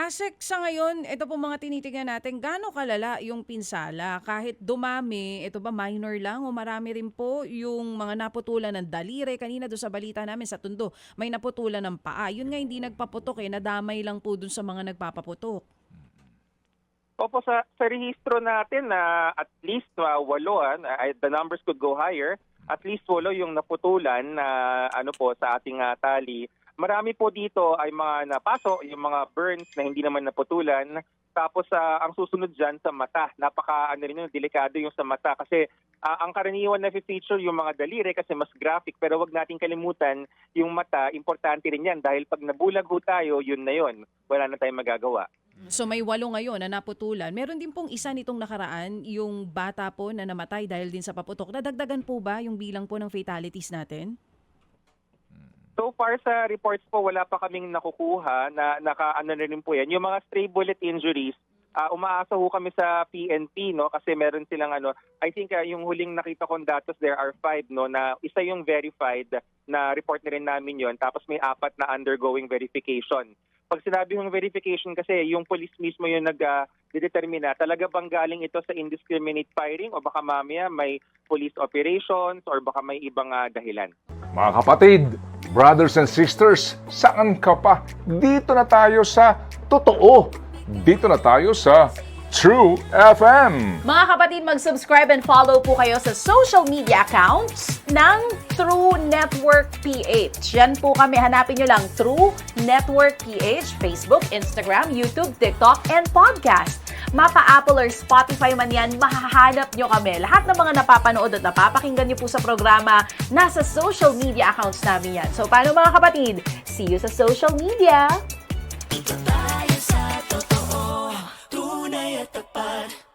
Asek, sa ngayon, ito po mga tinitingnan natin, gaano kalala yung pinsala? Kahit dumami, ito ba minor lang o marami rin po yung mga naputulan ng daliri? Kanina doon sa balita namin sa Tondo, may naputulan ng paa. Yun nga hindi nagpaputok nadamay lang po doon sa mga nagpapaputok. Opo, sa rehistro natin na at least 8, the numbers could go higher, at least 8 yung naputulan na sa ating tali. Marami po dito ay mga napaso, yung mga burns na hindi naman naputulan. Tapos ang susunod dyan sa mata, delikado yung sa mata kasi ang karaniwan na feature yung mga daliri kasi mas graphic, pero wag nating kalimutan yung mata, importante rin yan dahil pag nabulag ho tayo, yun na yun. Wala na tayong magagawa. So may 8 ngayon na naputulan. Meron din pong isa nitong nakaraan, yung bata po na namatay dahil din sa paputok. Nadagdagan po ba yung bilang po ng fatalities natin? So far sa reports po, wala pa kaming nakukuha na rin po yan. Yung mga stray bullet injuries, umaasa ho kami sa PNP kasi meron silang I think yung huling nakita kong datos there are 5 na isa yung verified na report na rin namin yon, tapos may 4 na undergoing verification. Pag sinabi yung verification kasi yung police mismo yung nag-determine talaga bang galing ito sa indiscriminate firing o baka mamaya may police operations or baka may ibang dahilan. Mga kapatid, brothers and sisters, saan ka pa? Dito na tayo sa totoo. Dito na tayo sa True FM. Mga kapatid, mag-subscribe and follow po kayo sa social media accounts ng True Network PH. Yan po kami. Hanapin nyo lang True Network PH, Facebook, Instagram, YouTube, TikTok, and podcast. Mapa Apple or Spotify man yan, mahahanap nyo kami. Lahat ng mga napapanood at napapakinggan nyo po sa programa, nasa social media accounts namin yan. So, paano mga kapatid? See you sa social media! Dito tayo sa totoo, tunay at tapat.